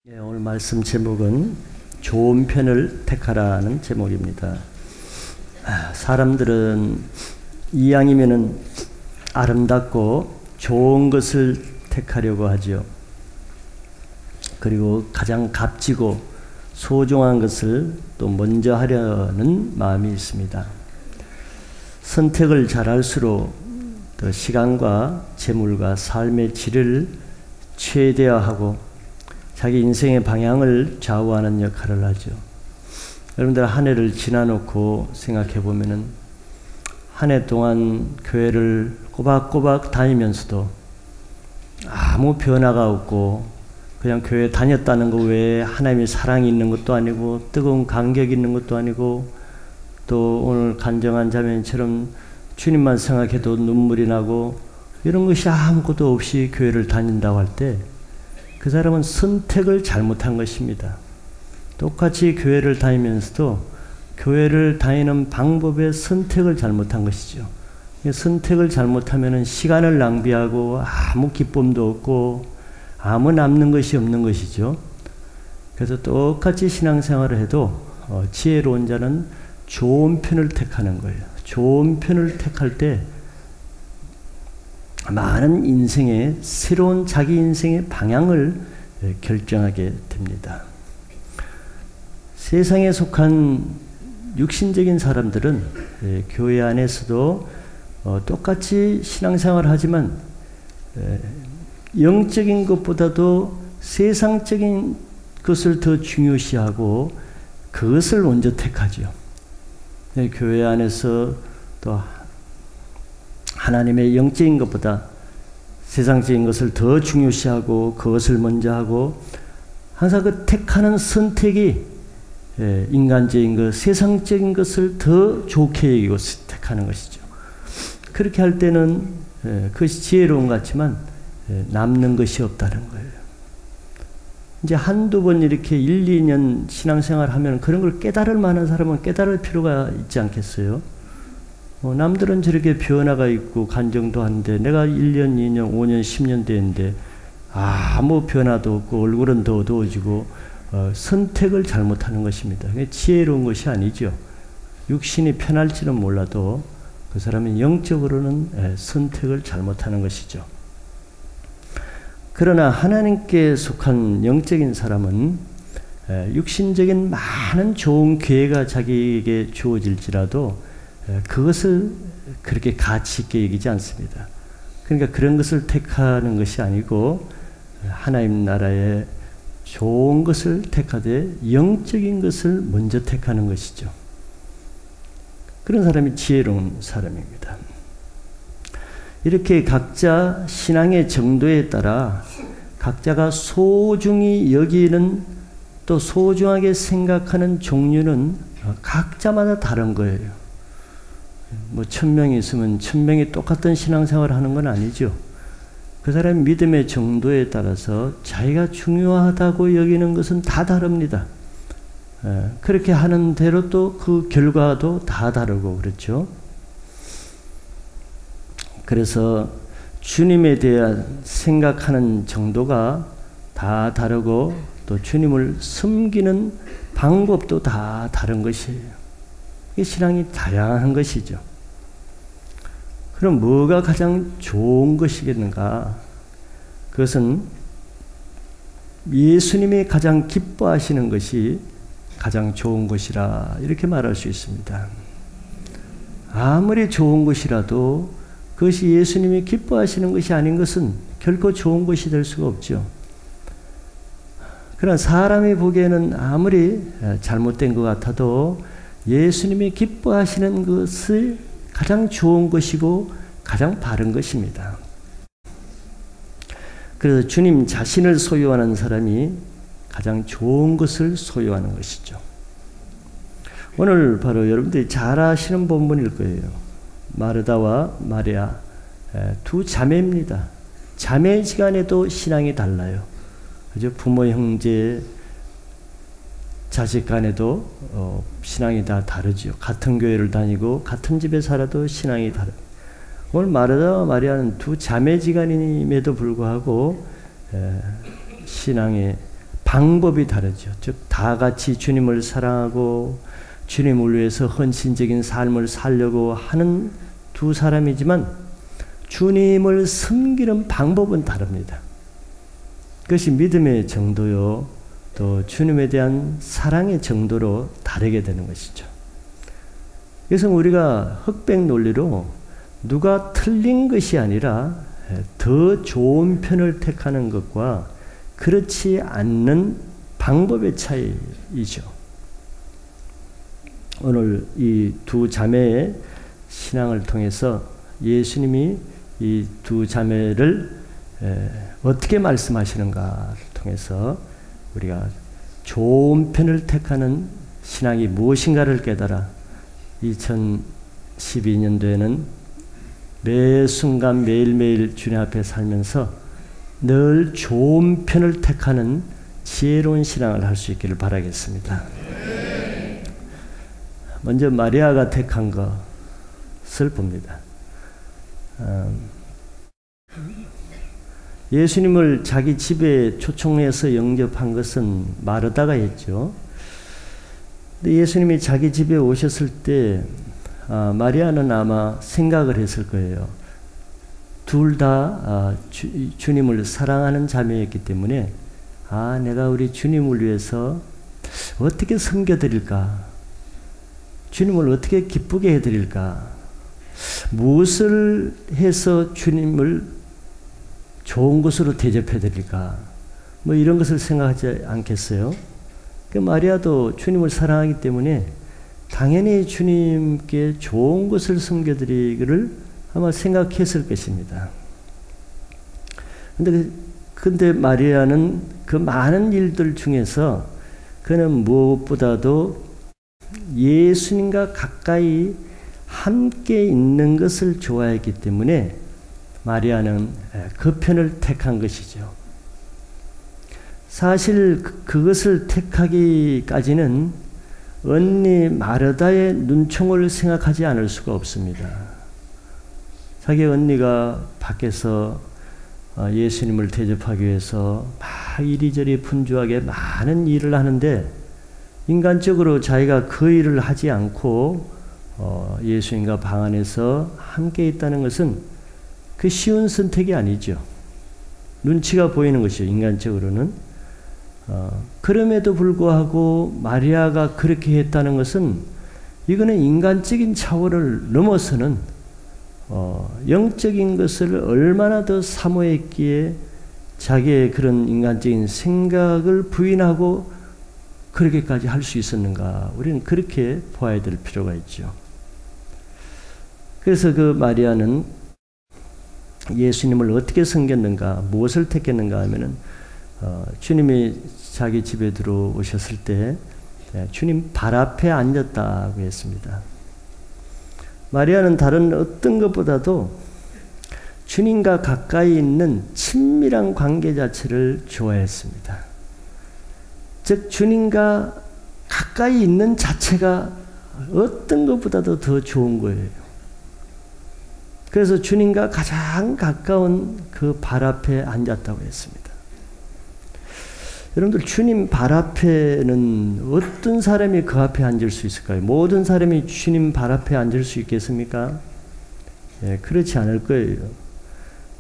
오늘 말씀 제목은 좋은 편을 택하라는 제목입니다. 사람들은 이왕이면은 아름답고 좋은 것을 택하려고 하죠. 그리고 가장 값지고 소중한 것을 또 먼저 하려는 마음이 있습니다. 선택을 잘할수록 더 시간과 재물과 삶의 질을 최대화하고 자기 인생의 방향을 좌우하는 역할을 하죠. 여러분들 한 해를 지나놓고 생각해 보면은 한 해 동안 교회를 꼬박꼬박 다니면서도 아무 변화가 없고 그냥 교회 다녔다는 것 외에 하나님의 사랑이 있는 것도 아니고 뜨거운 감격이 있는 것도 아니고 또 오늘 간증한 자매처럼 주님만 생각해도 눈물이 나고 이런 것이 아무것도 없이 교회를 다닌다고 할 때 그 사람은 선택을 잘못한 것입니다. 똑같이 교회를 다니면서도 교회를 다니는 방법의 선택을 잘못한 것이죠. 선택을 잘못하면 시간을 낭비하고 아무 기쁨도 없고 아무 남는 것이 없는 것이죠. 그래서 똑같이 신앙생활을 해도 지혜로운 자는 좋은 편을 택하는 거예요. 좋은 편을 택할 때 많은 인생의 새로운 자기 인생의 방향을 결정하게 됩니다. 세상에 속한 육신적인 사람들은 교회 안에서도 똑같이 신앙생활을 하지만 영적인 것보다도 세상적인 것을 더 중요시하고 그것을 먼저 택하죠. 교회 안에서 또 하나님의 영적인 것보다 세상적인 것을 더 중요시하고 그것을 먼저 하고 항상 그 택하는 선택이 인간적인 것, 세상적인 것을 더 좋게 여기고 택하는 것이죠. 그렇게 할 때는 그것이 지혜로운 것 같지만 남는 것이 없다는 거예요. 이제 한두 번 이렇게 1, 2년 신앙생활 하면 그런 걸 깨달을 만한 사람은 깨달을 필요가 있지 않겠어요? 남들은 저렇게 변화가 있고 간증도 하는데 내가 1년, 2년, 5년, 10년 됐는데 아무 변화도 없고 얼굴은 더 어두워지고 선택을 잘못하는 것입니다. 지혜로운 것이 아니죠. 육신이 편할지는 몰라도 그 사람은 영적으로는 선택을 잘못하는 것이죠. 그러나 하나님께 속한 영적인 사람은 육신적인 많은 좋은 기회가 자기에게 주어질지라도 그것을 그렇게 가치 있게 여기지 않습니다. 그러니까 그런 것을 택하는 것이 아니고 하나님 나라의 좋은 것을 택하되 영적인 것을 먼저 택하는 것이죠. 그런 사람이 지혜로운 사람입니다. 이렇게 각자 신앙의 정도에 따라 각자가 소중히 여기는 또 소중하게 생각하는 종류는 각자마다 다른 거예요. 1000명이 있으면 1000명이 똑같은 신앙생활을 하는 건 아니죠. 그 사람의 믿음의 정도에 따라서 자기가 중요하다고 여기는 것은 다 다릅니다. 그렇게 하는 대로 또 그 결과도 다 다르고 그렇죠. 그래서 주님에 대한 생각하는 정도가 다 다르고 또 주님을 섬기는 방법도 다 다른 것이에요. 이 신앙이 다양한 것이죠. 그럼 뭐가 가장 좋은 것이겠는가? 그것은 예수님이 가장 기뻐하시는 것이 가장 좋은 것이라 이렇게 말할 수 있습니다. 아무리 좋은 것이라도 그것이 예수님이 기뻐하시는 것이 아닌 것은 결코 좋은 것이 될 수가 없죠. 그러나 사람이 보기에는 아무리 잘못된 것 같아도 예수님이 기뻐하시는 것이 가장 좋은 것이고 가장 바른 것입니다. 그래서 주님 자신을 소유하는 사람이 가장 좋은 것을 소유하는 것이죠. 오늘 바로 여러분들이 잘 아시는 본문일 거예요. 마르다와 마리아 두 자매입니다. 자매지간에도 신앙이 달라요. 그죠? 부모, 형제, 자식 간에도 신앙이 다 다르죠. 같은 교회를 다니고 같은 집에 살아도 신앙이 다르죠. 오늘 마르다와 마리아는 두 자매지간임에도 불구하고 신앙의 방법이 다르죠. 즉 다 같이 주님을 사랑하고 주님을 위해서 헌신적인 삶을 살려고 하는 두 사람이지만 주님을 섬기는 방법은 다릅니다. 그것이 믿음의 정도요, 또 주님에 대한 사랑의 정도로 다르게 되는 것이죠. 그래서 우리가 흑백 논리로 누가 틀린 것이 아니라 더 좋은 편을 택하는 것과 그렇지 않는 방법의 차이이죠. 오늘 이 두 자매의 신앙을 통해서 예수님이 이 두 자매를 어떻게 말씀하시는가를 통해서 우리가 좋은 편을 택하는 신앙이 무엇인가를 깨달아 2012년도에는 매 순간 매일매일 주님 앞에 살면서 늘 좋은 편을 택하는 지혜로운 신앙을 할 수 있기를 바라겠습니다. 먼저 마리아가 택한 것을 봅니다. 예수님을 자기 집에 초청해서 영접한 것은 마르다가 했죠. 근데 예수님이 자기 집에 오셨을 때 마리아는 아마 생각을 했을 거예요. 둘 다 주님을 사랑하는 자매였기 때문에 내가 우리 주님을 위해서 어떻게 섬겨드릴까? 주님을 어떻게 기쁘게 해드릴까? 무엇을 해서 주님을 좋은 것으로 대접해드릴까? 뭐 이런 것을 생각하지 않겠어요? 그 마리아도 주님을 사랑하기 때문에 당연히 주님께 좋은 것을 섬겨드리기를 아마 생각했을 것입니다. 근데 마리아는 그 많은 일들 중에서 그는 무엇보다도 예수님과 가까이 함께 있는 것을 좋아했기 때문에 마리아는 그 편을 택한 것이죠. 사실 그것을 택하기까지는 언니 마르다의 눈총을 생각하지 않을 수가 없습니다. 자기 언니가 밖에서 예수님을 대접하기 위해서 막 이리저리 분주하게 많은 일을 하는데 인간적으로 자기가 그 일을 하지 않고 예수님과 방 안에서 함께 있다는 것은 그 쉬운 선택이 아니죠. 눈치가 보이는 것이죠. 인간적으로는. 그럼에도 불구하고 마리아가 그렇게 했다는 것은 이거는 인간적인 차원을 넘어서는 영적인 것을 얼마나 더 사모했기에 자기의 그런 인간적인 생각을 부인하고 그렇게까지 할 수 있었는가? 우리는 그렇게 보아야 될 필요가 있죠. 그래서 그 마리아는 예수님을 어떻게 섬겼는가, 무엇을 택했는가 하면은 주님이 자기 집에 들어오셨을 때 주님 발 앞에 앉았다고 했습니다. 마리아는 다른 어떤 것보다도 주님과 가까이 있는 친밀한 관계 자체를 좋아했습니다. 즉 주님과 가까이 있는 자체가 어떤 것보다도 더 좋은 거예요. 그래서 주님과 가장 가까운 그 발 앞에 앉았다고 했습니다. 여러분들 주님 발 앞에는 어떤 사람이 그 앞에 앉을 수 있을까요? 모든 사람이 주님 발 앞에 앉을 수 있겠습니까? 그렇지 않을 거예요.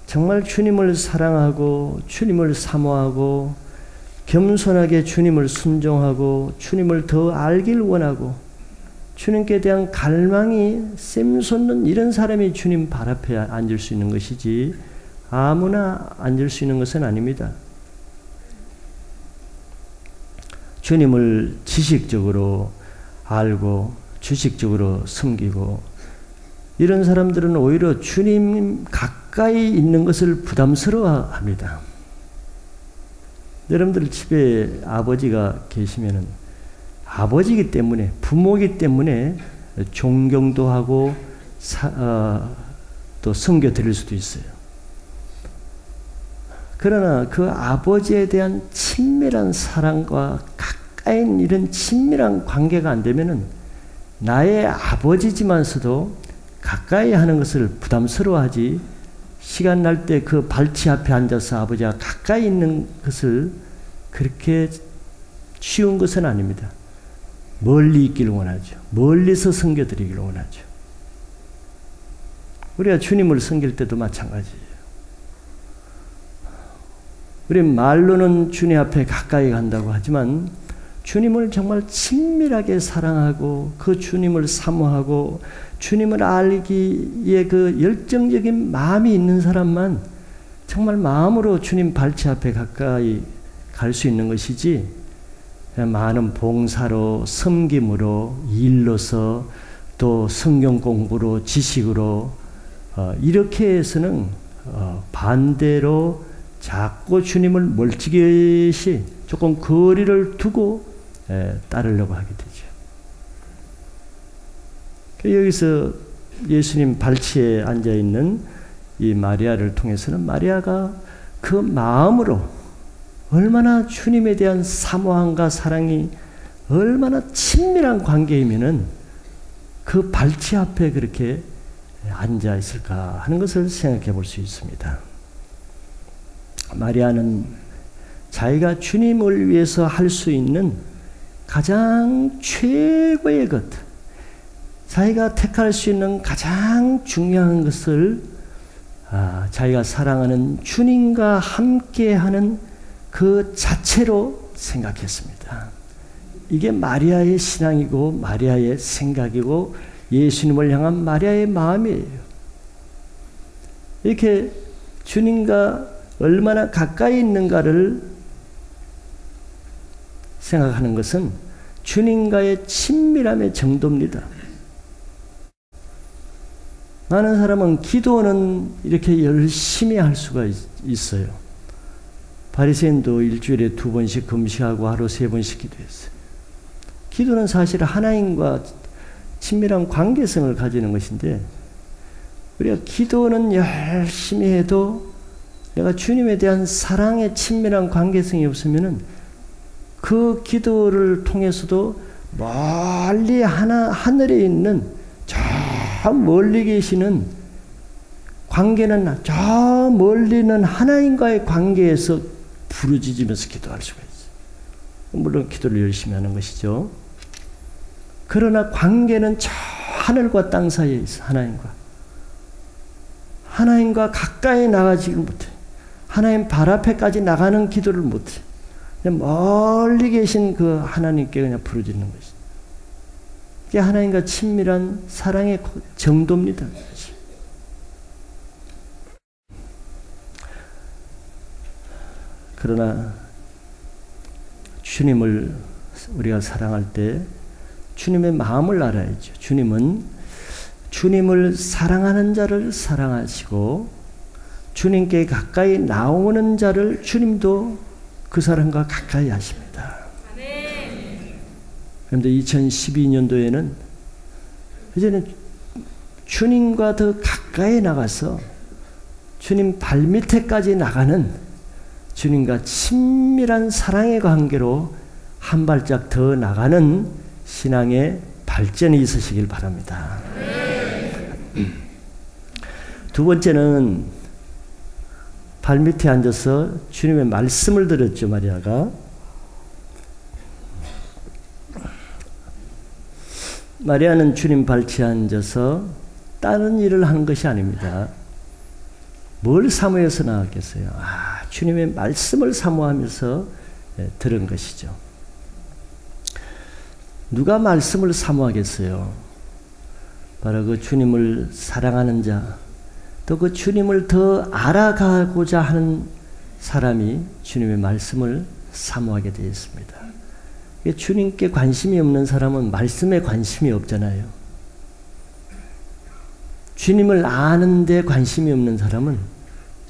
정말 주님을 사랑하고 주님을 사모하고 겸손하게 주님을 순종하고 주님을 더 알길 원하고 주님께 대한 갈망이 샘솟는 이런 사람이 주님 발 앞에 앉을 수 있는 것이지 아무나 앉을 수 있는 것은 아닙니다. 주님을 지식적으로 알고 주식적으로 섬기고 이런 사람들은 오히려 주님 가까이 있는 것을 부담스러워합니다. 여러분들 집에 아버지가 계시면은 아버지이기 때문에 부모이기 때문에 존경도 하고 또 섬겨드릴 수도 있어요. 그러나 그 아버지에 대한 친밀한 사랑과 가까이 이런 친밀한 관계가 안 되면은 나의 아버지지만서도 가까이 하는 것을 부담스러워하지 시간 날 때 그 발치 앞에 앉아서 아버지가 가까이 있는 것을 그렇게 쉬운 것은 아닙니다. 멀리 있기를 원하죠. 멀리서 섬겨드리기를 원하죠. 우리가 주님을 섬길 때도 마찬가지예요. 우리 말로는 주님 앞에 가까이 간다고 하지만 주님을 정말 친밀하게 사랑하고 그 주님을 사모하고 주님을 알기에 그 열정적인 마음이 있는 사람만 정말 마음으로 주님 발치 앞에 가까이 갈 수 있는 것이지, 많은 봉사로, 섬김으로, 일로서, 또 성경 공부로, 지식으로 이렇게 해서는 반대로 자꾸 주님을 멀찍이 조금 거리를 두고 따르려고 하게 되죠. 여기서 예수님 발치에 앉아있는 이 마리아를 통해서는 마리아가 그 마음으로 얼마나 주님에 대한 사모함과 사랑이 얼마나 친밀한 관계이면은 그 발치 앞에 그렇게 앉아 있을까 하는 것을 생각해 볼 수 있습니다. 마리아는 자기가 주님을 위해서 할 수 있는 가장 최고의 것, 자기가 택할 수 있는 가장 중요한 것을 자기가 사랑하는 주님과 함께하는 그 자체로 생각했습니다. 이게 마리아의 신앙이고 마리아의 생각이고 예수님을 향한 마리아의 마음이에요. 이렇게 주님과 얼마나 가까이 있는가를 생각하는 것은 주님과의 친밀함의 정도입니다. 많은 사람은 기도는 이렇게 열심히 할 수가 있어요. 바리새인도 일주일에 2번씩 금식하고 하루 3번씩 기도했어요. 기도는 사실 하나님과 친밀한 관계성을 가지는 것인데, 우리가 기도는 열심히 해도 내가 주님에 대한 사랑의 친밀한 관계성이 없으면은 그 기도를 통해서도 멀리 하늘에 있는 저 멀리 계시는 관계는 저 멀리 있는 하나님과의 관계에서 부르짖으면서 기도할 수가 있어요. 물론 기도를 열심히 하는 것이죠. 그러나 관계는 저 하늘과 땅 사이에 있어. 하나님과 가까이 나가지를 못해. 하나님 발 앞에까지 나가는 기도를 못해. 그냥 멀리 계신 그 하나님께 그냥 부르짖는 것이죠. 그게 하나님과 친밀한 사랑의 정도입니다. 그러나 주님을 우리가 사랑할 때 주님의 마음을 알아야죠. 주님은 주님을 사랑하는 자를 사랑하시고 주님께 가까이 나오는 자를 주님도 그 사람과 가까이 하십니다. 그런데 2012년도에는 이제는 주님과 더 가까이 나가서 주님 발밑에까지 나가는 주님과 친밀한 사랑의 관계로 한 발짝 더 나가는 신앙의 발전이 있으시길 바랍니다. 두 번째는 발밑에 앉아서 주님의 말씀을 들었죠, 마리아가. 마리아는 주님 발치에 앉아서 다른 일을 하는 것이 아닙니다. 뭘 사모해서 나왔겠어요? 주님의 말씀을 사모하면서 들은 것이죠. 누가 말씀을 사모하겠어요? 바로 그 주님을 사랑하는 자, 또 그 주님을 더 알아가고자 하는 사람이 주님의 말씀을 사모하게 되어 있습니다. 주님께 관심이 없는 사람은 말씀에 관심이 없잖아요. 주님을 아는데 관심이 없는 사람은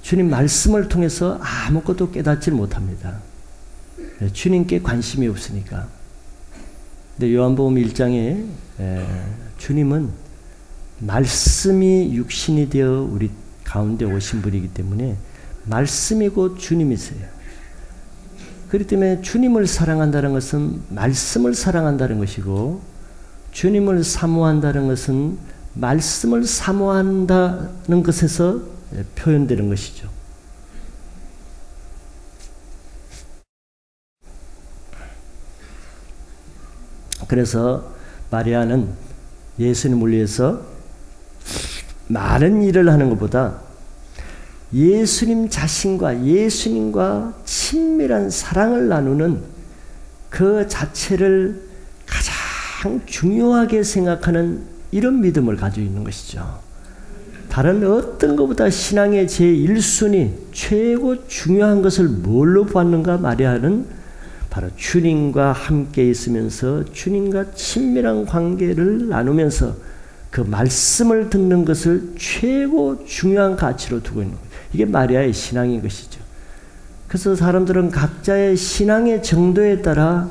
주님 말씀을 통해서 아무것도 깨닫지 못합니다. 주님께 관심이 없으니까. 근데 요한복음 1장에 주님은 말씀이 육신이 되어 우리 가운데 오신 분이기 때문에 말씀이 곧 주님이세요. 그렇기 때문에 주님을 사랑한다는 것은 말씀을 사랑한다는 것이고, 주님을 사모한다는 것은 말씀을 사모한다는 것에서 표현되는 것이죠. 그래서 마리아는 예수님을 위해서 많은 일을 하는 것보다 예수님 자신과 예수님과 친밀한 사랑을 나누는 그 자체를 가장 중요하게 생각하는 이런 믿음을 가지고 있는 것이죠. 다른 어떤 것보다 신앙의 제1순위, 최고 중요한 것을 뭘로 보았는가? 마리아는 바로 주님과 함께 있으면서 주님과 친밀한 관계를 나누면서 그 말씀을 듣는 것을 최고 중요한 가치로 두고 있는 거예요. 이게 마리아의 신앙인 것이죠. 그래서 사람들은 각자의 신앙의 정도에 따라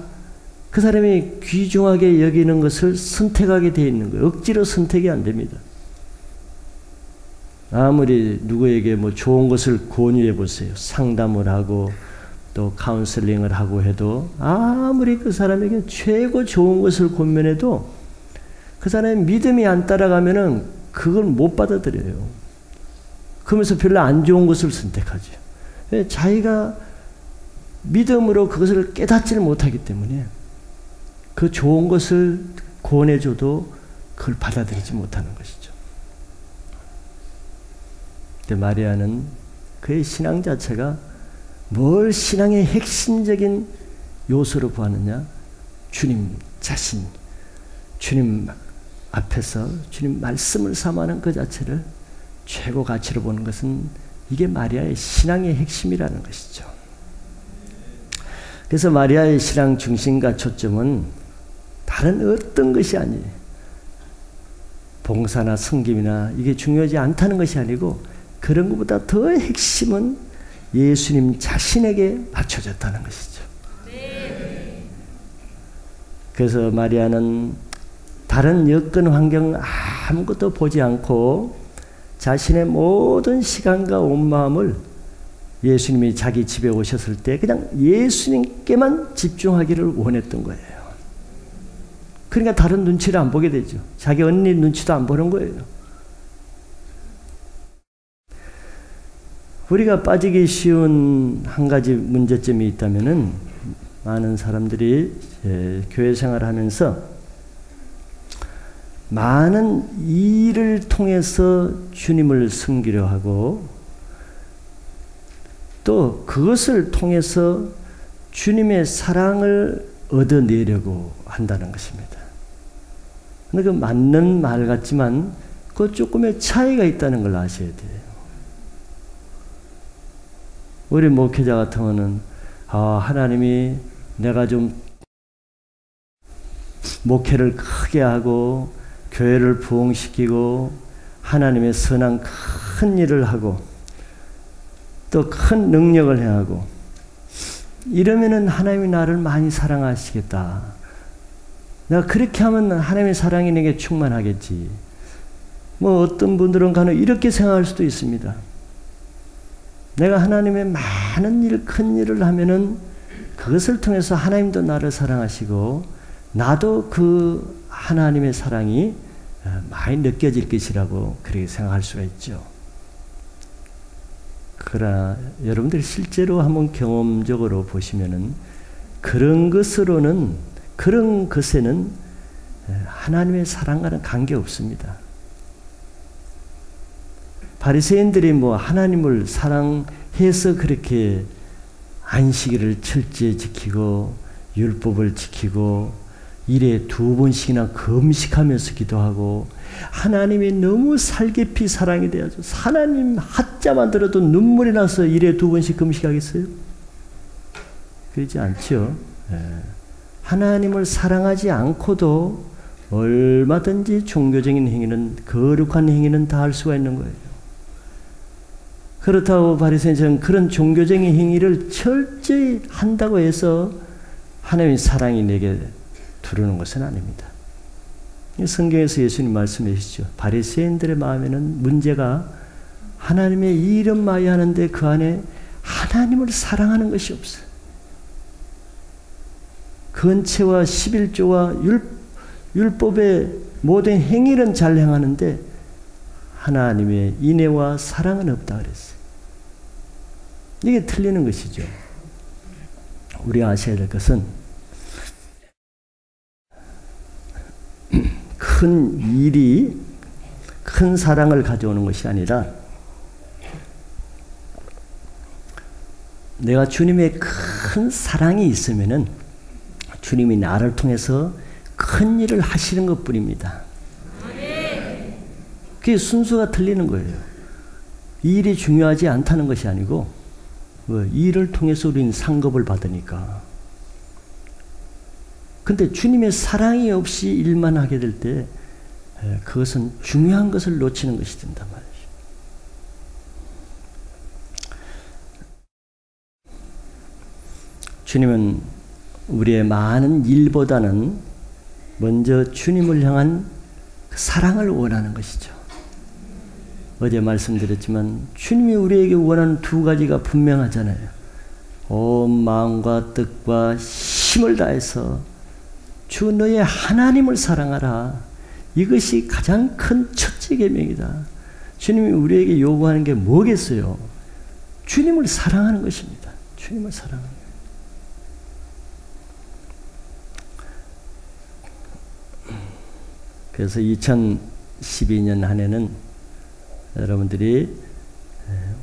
그 사람이 귀중하게 여기는 것을 선택하게 되어 있는 거예요. 억지로 선택이 안 됩니다. 아무리 누구에게 뭐 좋은 것을 권유해 보세요. 상담을 하고 또 카운슬링을 하고 해도 아무리 그 사람에게 최고 좋은 것을 권면해도 그 사람의 믿음이 안 따라가면은 그걸 못 받아들여요. 그러면서 별로 안 좋은 것을 선택하죠. 자기가 믿음으로 그것을 깨닫지를 못하기 때문에 그 좋은 것을 권해줘도 그걸 받아들이지 못하는 것이죠. 근데 마리아는 그의 신앙 자체가 뭘 신앙의 핵심적인 요소로 보았느냐? 주님 자신, 주님 앞에서 주님 말씀을 삼아하는 그 자체를 최고 가치로 보는 것은 이게 마리아의 신앙의 핵심이라는 것이죠. 그래서 마리아의 신앙 중심과 초점은 다른 어떤 것이 아니에요. 봉사나 섬김이나 이게 중요하지 않다는 것이 아니고 그런 것보다 더 핵심은 예수님 자신에게 맞춰졌다는 것이죠. 그래서 마리아는 다른 여건 환경 아무것도 보지 않고 자신의 모든 시간과 온 마음을 예수님이 자기 집에 오셨을 때 그냥 예수님께만 집중하기를 원했던 거예요. 그러니까 다른 눈치를 안 보게 되죠. 자기 언니 눈치도 안 보는 거예요. 우리가 빠지기 쉬운 한 가지 문제점이 있다면은 많은 사람들이 교회 생활을 하면서 많은 일을 통해서 주님을 섬기려 하고 또 그것을 통해서 주님의 사랑을 얻어내려고 한다는 것입니다. 근데 그 맞는 말 같지만 그 조금의 차이가 있다는 걸 아셔야 돼요. 우리 목회자 같은 경우는 하나님이 내가 좀 목회를 크게 하고 교회를 부흥시키고 하나님의 선한 큰 일을 하고 또 큰 능력을 행하고 이러면은 하나님이 나를 많이 사랑하시겠다. 내가 그렇게 하면 하나님의 사랑이 내게 충만하겠지. 뭐 어떤 분들은 간혹 이렇게 생각할 수도 있습니다. 내가 하나님의 많은 일, 큰 일을 하면은 그것을 통해서 하나님도 나를 사랑하시고 나도 그 하나님의 사랑이 많이 느껴질 것이라고 그렇게 생각할 수가 있죠. 그러나 여러분들이 실제로 한번 경험적으로 보시면은 그런 것으로는, 그런 것에는 하나님의 사랑과는 관계 없습니다. 바리새인들이 뭐 하나님을 사랑해서 그렇게 안식일을 철저히 지키고 율법을 지키고 일에 2번씩이나 금식하면서 기도하고 하나님이 너무 살깊이 사랑이 되어서 하나님 하자만 들어도 눈물이 나서 일에 2번씩 금식하겠어요? 그러지 않죠. 하나님을 사랑하지 않고도 얼마든지 종교적인 행위는, 거룩한 행위는 다 할 수가 있는 거예요. 그렇다고 바리새인은 그런 종교적인 행위를 철저히 한다고 해서 하나님의 사랑이 내게 들어오는 것은 아닙니다. 성경에서 예수님 말씀해 주시죠. 바리새인들의 마음에는 문제가 하나님의 이름 많이 하는데 그 안에 하나님을 사랑하는 것이 없어요. 건체와 11조와 율법의 모든 행위는 잘 행하는데 하나님의 인애와 사랑은 없다 그랬어요. 이게 틀리는 것이죠. 우리가 아셔야 될 것은 큰 일이 큰 사랑을 가져오는 것이 아니라 내가 주님의 큰 사랑이 있으면은 주님이 나를 통해서 큰 일을 하시는 것뿐입니다. 그게 순서가 틀리는 거예요. 이 일이 중요하지 않다는 것이 아니고 이 일을 통해서 우리는 상급을 받으니까. 근데 주님의 사랑이 없이 일만 하게 될 때 그것은 중요한 것을 놓치는 것이 된단 말이죠. 주님은 우리의 많은 일보다는 먼저 주님을 향한 그 사랑을 원하는 것이죠. 어제 말씀드렸지만 주님이 우리에게 원하는 두 가지가 분명하잖아요. 온 마음과 뜻과 힘을 다해서 주 너의 하나님을 사랑하라. 이것이 가장 큰 첫째 계명이다. 주님이 우리에게 요구하는 게 뭐겠어요? 주님을 사랑하는 것입니다. 주님을 사랑하는 것. 그래서 2012년 한 해는 여러분들이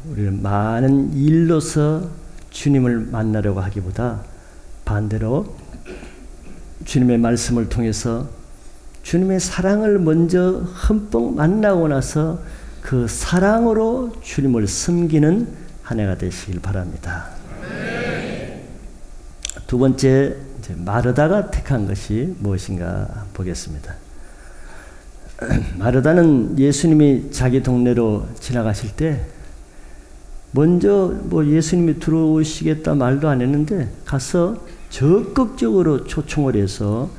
우리를 많은 일로서 주님을 만나려고 하기보다 반대로 주님의 말씀을 통해서 주님의 사랑을 먼저 흠뻑 만나고 나서 그 사랑으로 주님을 섬기는 한 해가 되시길 바랍니다. 두 번째, 마르다가 택한 것이 무엇인가 보겠습니다. 마르다는 예수님이 자기 동네로 지나가실 때 먼저 예수님이 들어오시겠다 말도 안 했는데 가서 적극적으로 초청을 해서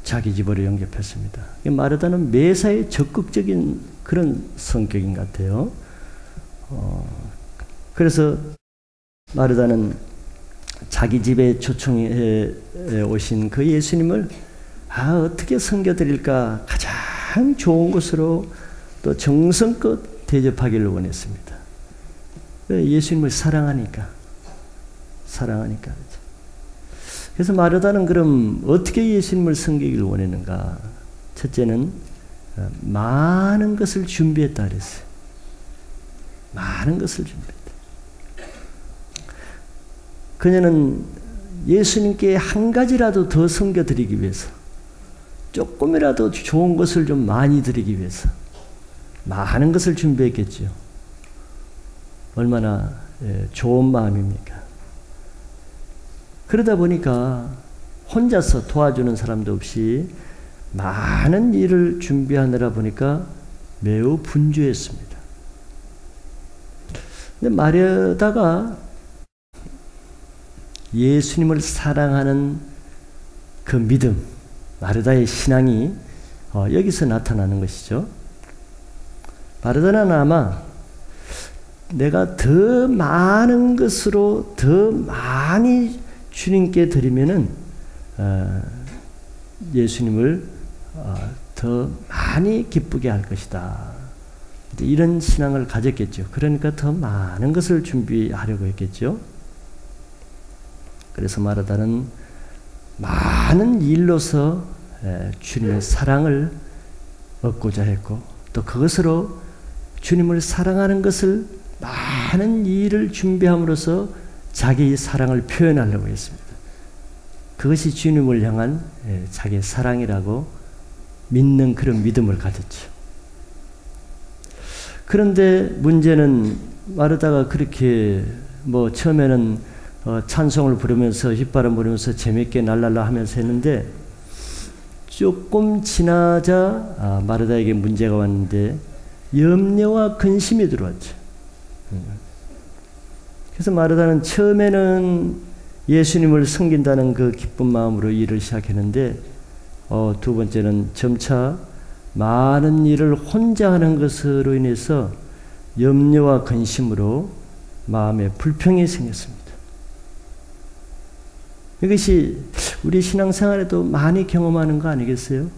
자기 집으로 영접했습니다. 마르다는 매사에 적극적인 그런 성격인 것 같아요. 그래서 마르다는 자기 집에 초청해 오신 그 예수님을 어떻게 섬겨드릴까 가장 좋은 곳으로 또 정성껏 대접하기를 원했습니다. 예수님을 사랑하니까. 그래서 마르다는 그럼 어떻게 예수님을 섬기기를 원했는가? 첫째는 많은 것을 준비했다 그랬어요. 많은 것을 준비했다. 그녀는 예수님께 한 가지라도 더 섬겨드리기 위해서, 조금이라도 좋은 것을 좀 많이 드리기 위해서 많은 것을 준비했겠죠. 얼마나 좋은 마음입니까? 그러다 보니까 혼자서 도와주는 사람도 없이 많은 일을 준비하느라 보니까 매우 분주했습니다. 근데 마르다가 예수님을 사랑하는 그 믿음, 마르다의 신앙이 여기서 나타나는 것이죠. 마르다는 아마 내가 더 많은 것으로 더 많이 주님께 드리면은 예수님을 더 많이 기쁘게 할 것이다. 이런 신앙을 가졌겠죠. 그러니까 더 많은 것을 준비하려고 했겠죠. 그래서 마르다는 많은 일로서 주님의 사랑을 얻고자 했고, 또 그것으로 주님을 사랑하는 것을 많은 일을 준비함으로써 자기 사랑을 표현하려고 했습니다. 그것이 주님을 향한 자기의 사랑이라고 믿는 그런 믿음을 가졌죠. 그런데 문제는 마르다가 그렇게 처음에는 찬송을 부르면서 휘바람 부르면서 재밌게 랄랄라 하면서 했는데 조금 지나자 마르다에게 문제가 왔는데 염려와 근심이 들어왔죠. 그래서 마르다는 처음에는 예수님을 섬긴다는 그 기쁜 마음으로 일을 시작했는데 두 번째는 점차 많은 일을 혼자 하는 것으로 인해서 염려와 근심으로 마음에 불평이 생겼습니다. 이것이 우리 신앙생활에도 많이 경험하는 거 아니겠어요?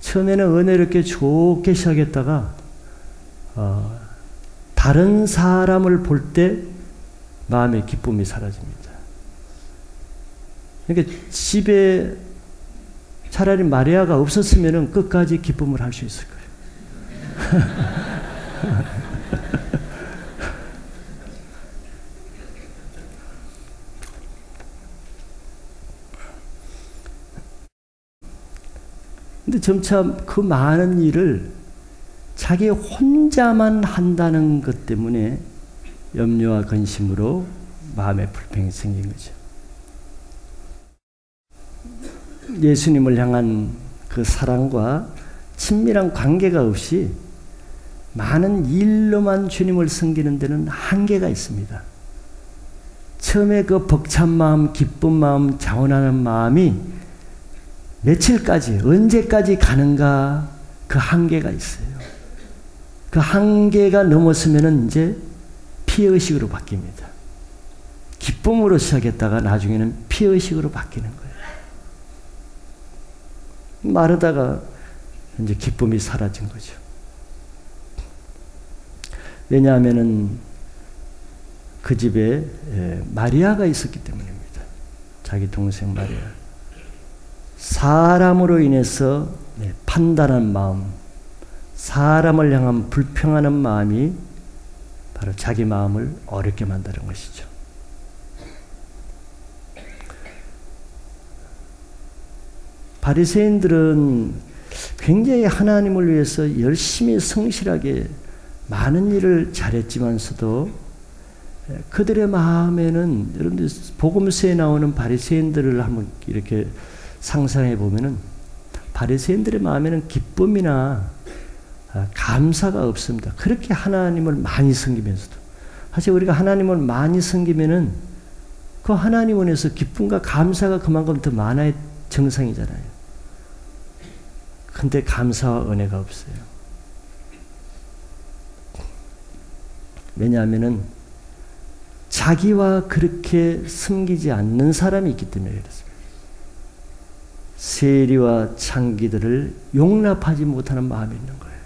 처음에는 은혜롭게 좋게 시작했다가 다른 사람을 볼 때 마음의 기쁨이 사라집니다. 그러니까 집에 차라리 마리아가 없었으면 끝까지 기쁨을 할 수 있을 거예요. 근데 점차 그 많은 일을 자기 혼자만 한다는 것 때문에 염려와 근심으로 마음에 불평이 생긴 거죠. 예수님을 향한 그 사랑과 친밀한 관계가 없이 많은 일로만 주님을 섬기는 데는 한계가 있습니다. 처음에 그 벅찬 마음, 기쁜 마음, 자원하는 마음이 며칠까지, 언제까지 가는가 그 한계가 있어요. 그 한계가 넘었으면 이제 피해의식으로 바뀝니다. 기쁨으로 시작했다가 나중에는 피해의식으로 바뀌는 거예요. 마르다가 이제 기쁨이 사라진 거죠. 왜냐하면은 그 집에 마리아가 있었기 때문입니다. 자기 동생 마리아. 사람으로 인해서 판단한 마음, 사람을 향한 불평하는 마음이 바로 자기 마음을 어렵게 만드는 것이죠. 바리새인들은 굉장히 하나님을 위해서 열심히 성실하게 많은 일을 잘했지만서도 그들의 마음에는, 여러분들 복음서에 나오는 바리새인들을 한번 이렇게 상상해 보면은 바리새인들의 마음에는 기쁨이나 감사가 없습니다. 그렇게 하나님을 많이 섬기면서도. 사실 우리가 하나님을 많이 섬기면은 그 하나님 안에서 기쁨과 감사가 그만큼 더 많아야 정상이잖아요. 근데 감사와 은혜가 없어요. 왜냐하면은 자기와 그렇게 섬기지 않는 사람이 있기 때문에 그렇습니다. 세리와 창기들을 용납하지 못하는 마음이 있는 거예요.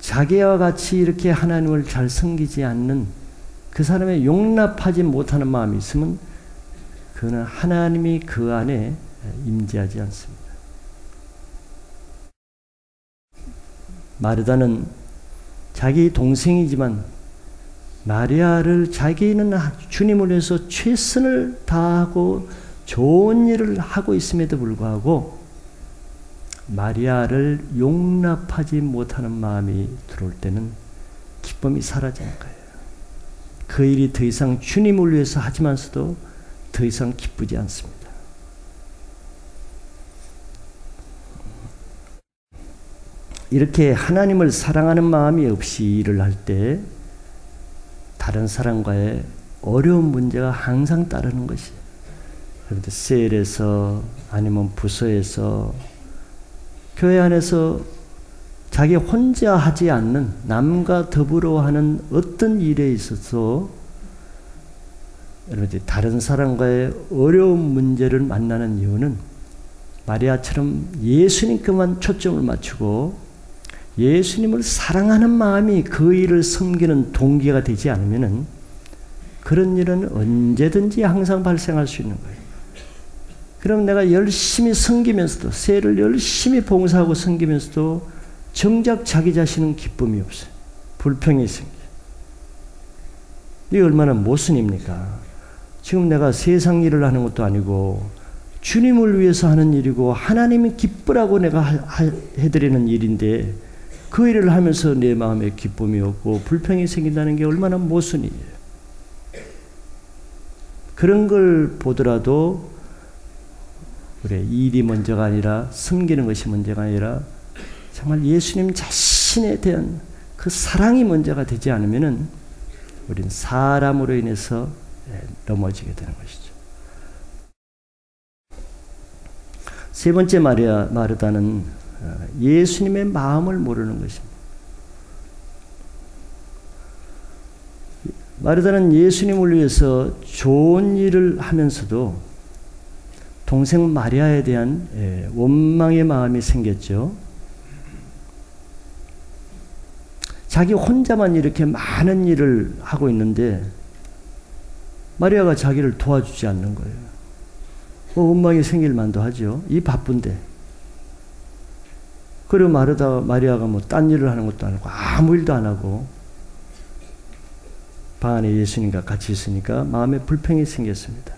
자기와 같이 이렇게 하나님을 잘 섬기지 않는 그 사람의 용납하지 못하는 마음이 있으면 그는 하나님이 그 안에 임재하지 않습니다. 마르다는 자기 동생이지만 마리아를 자기는 주님을 위해서 최선을 다하고 좋은 일을 하고 있음에도 불구하고 마리아를 용납하지 못하는 마음이 들어올 때는 기쁨이 사라지는 거예요. 그 일이 더 이상 주님을 위해서 하지만서도 더 이상 기쁘지 않습니다. 이렇게 하나님을 사랑하는 마음이 없이 일을 할 때 다른 사람과의 어려운 문제가 항상 따르는 것이에요. 셀에서 아니면 부서에서 교회 안에서 자기 혼자 하지 않는 남과 더불어 하는 어떤 일에 있어서 여러분들 다른 사람과의 어려운 문제를 만나는 이유는 마리아처럼 예수님께만 초점을 맞추고 예수님을 사랑하는 마음이 그 일을 섬기는 동기가 되지 않으면은 그런 일은 언제든지 항상 발생할 수 있는 거예요. 그럼 내가 열심히 섬기면서도, 세를 열심히 봉사하고 섬기면서도 정작 자기 자신은 기쁨이 없어요. 불평이 생겨요. 이게 얼마나 모순입니까? 지금 내가 세상 일을 하는 것도 아니고 주님을 위해서 하는 일이고 하나님이 기쁘라고 내가 해드리는 일인데 그 일을 하면서 내 마음에 기쁨이 없고 불평이 생긴다는 게 얼마나 모순이에요. 그런 걸 보더라도 그래, 일이 먼저가 아니라 섬기는 것이 먼저가 아니라 정말 예수님 자신에 대한 그 사랑이 먼저가 되지 않으면은 우린 사람으로 인해서 넘어지게 되는 것이죠. 세 번째 마르다는 예수님의 마음을 모르는 것입니다. 마르다는 예수님을 위해서 좋은 일을 하면서도 동생 마리아에 대한 원망의 마음이 생겼죠. 자기 혼자만 이렇게 많은 일을 하고 있는데 마리아가 자기를 도와주지 않는 거예요. 원망이 생길 만도 하죠. 이 바쁜데 그리고 마리아가 뭐 딴 일을 하는 것도 아니고 아무 일도 안 하고 방 안에 예수님과 같이 있으니까 마음에 불평이 생겼습니다.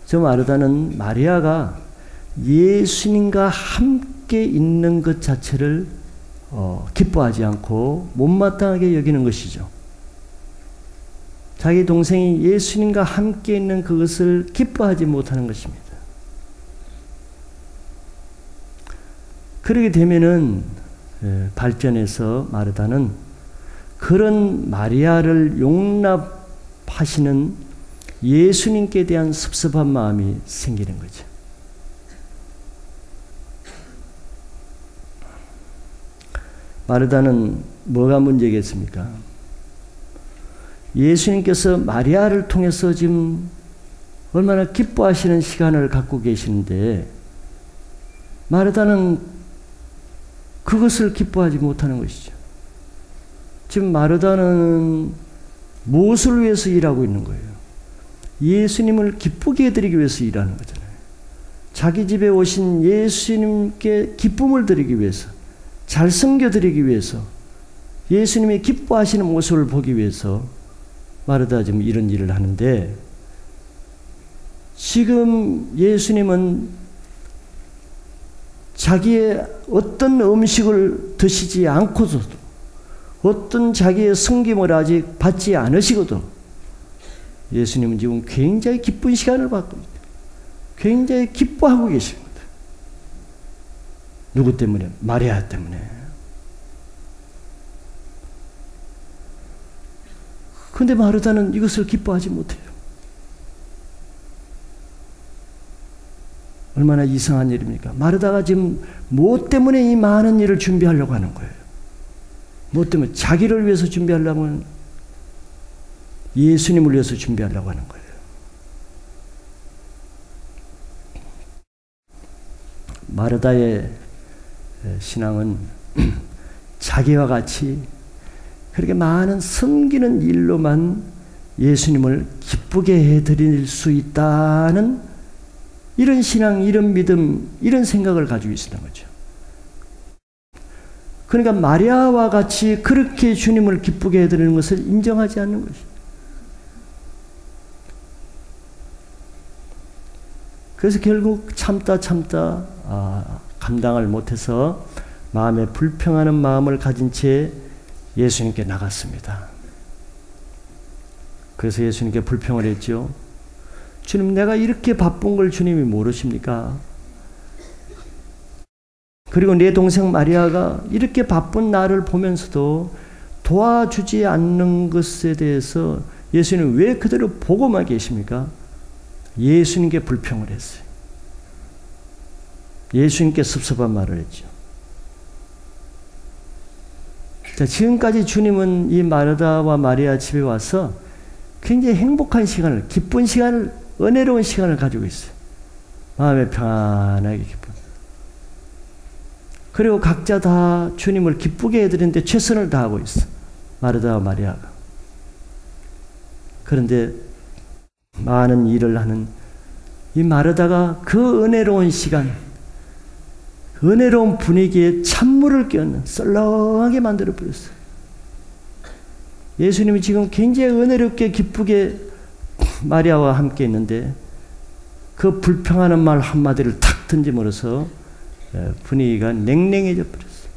저 마르다는 마리아가 예수님과 함께 있는 것 자체를 기뻐하지 않고 못마땅하게 여기는 것이죠. 자기 동생이 예수님과 함께 있는 그것을 기뻐하지 못하는 것입니다. 그렇게 되면은 발전해서 마르다는 그런 마리아를 용납하시는 예수님께 대한 섭섭한 마음이 생기는 거죠. 마르다는 뭐가 문제겠습니까? 예수님께서 마리아를 통해서 지금 얼마나 기뻐하시는 시간을 갖고 계시는데 마르다는 그것을 기뻐하지 못하는 것이죠. 지금 마르다는 무엇을 위해서 일하고 있는 거예요? 예수님을 기쁘게 해드리기 위해서 일하는 거잖아요. 자기 집에 오신 예수님께 기쁨을 드리기 위해서, 잘 섬겨드리기 위해서, 예수님이 기뻐하시는 모습을 보기 위해서 마르다 지금 이런 일을 하는데, 지금 예수님은 자기의 어떤 음식을 드시지 않고서도, 어떤 자기의 섬김을 아직 받지 않으시고도 예수님은 지금 굉장히 기쁜 시간을 받고 있다. 굉장히 기뻐하고 계십니다. 누구 때문에? 마리아 때문에. 그런데 마르다는 이것을 기뻐하지 못해요. 얼마나 이상한 일입니까? 마르다가 지금 무엇 때문에 이 많은 일을 준비하려고 하는 거예요? 무엇 때문에? 자기를 위해서 준비하려면 예수님을 위해서 준비하려고 하는 거예요. 마르다의 신앙은 자기와 같이 그렇게 많은 섬기는 일로만 예수님을 기쁘게 해드릴 수 있다는 이런 신앙, 이런 믿음, 이런 생각을 가지고 있었던 거죠. 그러니까 마리아와 같이 그렇게 주님을 기쁘게 해드리는 것을 인정하지 않는 것이죠. 그래서 결국 참다 감당을 못해서 마음에 불평하는 마음을 가진 채 예수님께 나갔습니다. 그래서 예수님께 불평을 했죠. 주님, 내가 이렇게 바쁜 걸 주님이 모르십니까? 그리고 내 동생 마리아가 이렇게 바쁜 나를 보면서도 도와주지 않는 것에 대해서 예수님 왜 그대로 보고만 계십니까? 예수님께 불평을 했어요. 예수님께 섭섭한 말을 했죠. 자, 지금까지 주님은 이 마르다와 마리아 집에 와서 굉장히 행복한 시간을, 기쁜 시간을, 은혜로운 시간을 가지고 있어요. 마음에 편안하게 기쁜. 그리고 각자 다 주님을 기쁘게 해드리는데 최선을 다하고 있어. 마르다와 마리아가. 그런데 많은 일을 하는 이 마르다가 그 은혜로운 시간, 은혜로운 분위기에 찬물을 끼얹는 썰렁하게 만들어버렸어요. 예수님이 지금 굉장히 은혜롭게 기쁘게 마리아와 함께 있는데 그 불평하는 말 한마디를 탁 던짐으로써 분위기가 냉랭해져 버렸어요.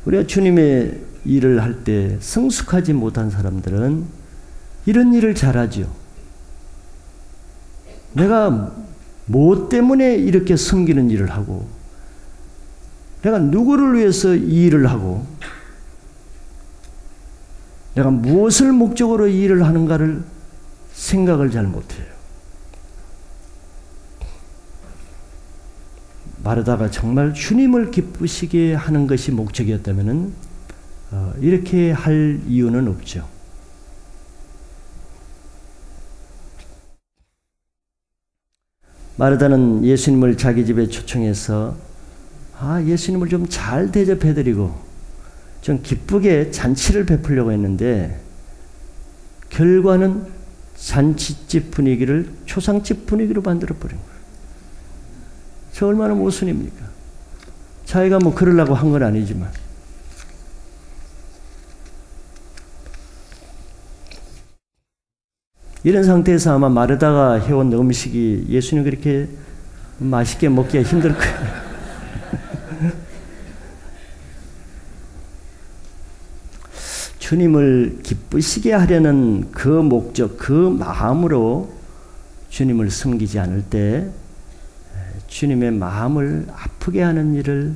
우리가 주님의 일을 할 때 성숙하지 못한 사람들은 이런 일을 잘하죠. 내가 뭐 때문에 이렇게 섬기는 일을 하고, 내가 누구를 위해서 이 일을 하고, 내가 무엇을 목적으로 이 일을 하는가를 생각을 잘 못해요. 마르다가 정말 주님을 기쁘시게 하는 것이 목적이었다면 이렇게 할 이유는 없죠. 마르다는 예수님을 자기 집에 초청해서 예수님을 좀 잘 대접해드리고 좀 기쁘게 잔치를 베풀려고 했는데 결과는 잔치집 분위기를 초상집 분위기로 만들어버린 거예요. 저 얼마나 모순입니까? 자기가 뭐 그러려고 한 건 아니지만. 이런 상태에서 아마 마르다가 해온 음식이 예수님 그렇게 맛있게 먹기가 힘들 거예요. 주님을 기쁘시게 하려는 그 목적, 그 마음으로 주님을 섬기지 않을 때 주님의 마음을 아프게 하는 일을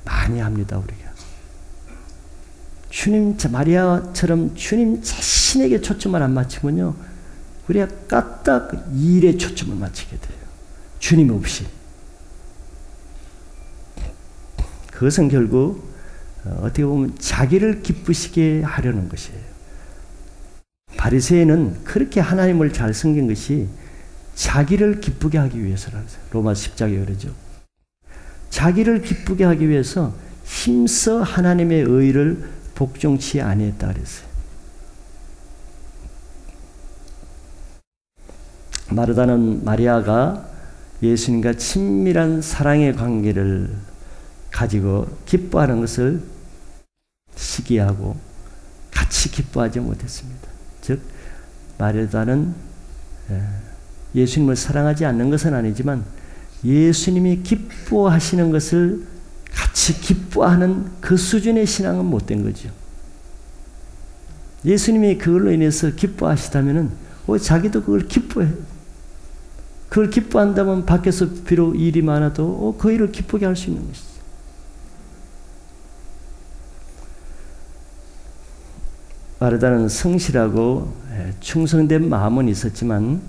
많이 합니다, 우리가. 주님, 마리아처럼 주님 자신에게 초점을 안 맞추면요, 우리가 까딱 일에 초점을 맞추게 돼요. 주님 없이. 그것은 결국 어떻게 보면 자기를 기쁘시게 하려는 것이에요. 바리새인은 그렇게 하나님을 잘 섬긴 것이 자기를 기쁘게 하기 위해서라는 거예요. 로마 10장에 그러죠. 자기를 기쁘게 하기 위해서 힘써 하나님의 의를 복종치 아니했다 그랬어요. 마리아가 예수님과 친밀한 사랑의 관계를 가지고 기뻐하는 것을 시기하고 같이 기뻐하지 못했습니다. 즉 마리아는 예수님을 사랑하지 않는 것은 아니지만 예수님이 기뻐하시는 것을 같이 기뻐하는 그 수준의 신앙은 못된 거죠. 예수님이 그걸로 인해서 기뻐하시다면은 자기도 그걸 기뻐해. 그걸 기뻐한다면 밖에서 비록 일이 많아도 그 일을 기쁘게 할 수 있는 것이죠. 마르다는 성실하고 충성된 마음은 있었지만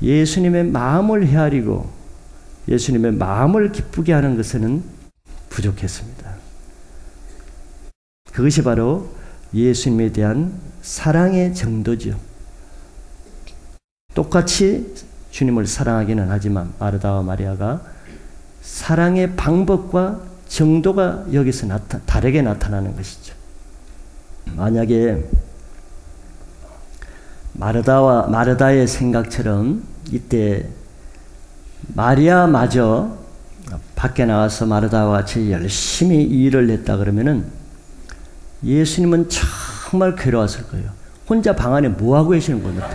예수님의 마음을 헤아리고 예수님의 마음을 기쁘게 하는 것에는 부족했습니다. 그것이 바로 예수님에 대한 사랑의 정도죠. 똑같이 주님을 사랑하기는 하지만 마르다와 마리아가 사랑의 방법과 정도가 여기서 다르게 나타나는 것이죠. 만약에 마르다의 생각처럼 이때 마리아마저 밖에 나가서 마르다와 같이 열심히 일을 했다 그러면은 예수님은 정말 괴로웠을 거예요. 혼자 방 안에 뭐 하고 계시는 겁니까?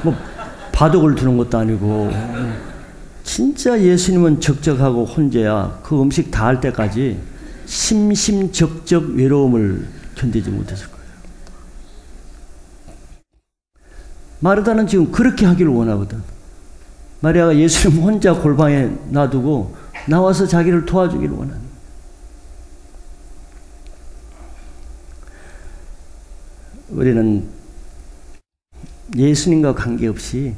뭐 바둑을 두는 것도 아니고 진짜 예수님은 적적하고 혼자야 그 음식 다 할 때까지 심심적적 외로움을 견디지 못했을 거예요. 마르다는 지금 그렇게 하기를 원하거든. 마리아가 예수님 혼자 골방에 놔두고 나와서 자기를 도와주기를 원하는. 우리는 예수님과 관계없이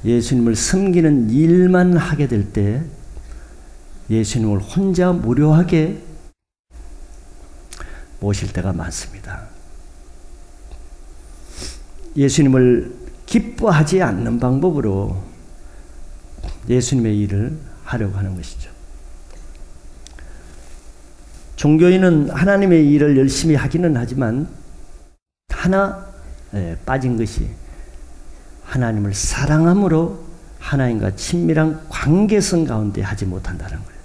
예수님을 섬기는 일만 하게 될 때 예수님을 혼자 무료하게 모실 때가 많습니다. 예수님을 기뻐하지 않는 방법으로 예수님의 일을 하려고 하는 것이죠. 종교인은 하나님의 일을 열심히 하기는 하지만 하나 빠진 것이 하나님을 사랑함으로 하나님과 친밀한 관계성 가운데 하지 못한다는 거예요.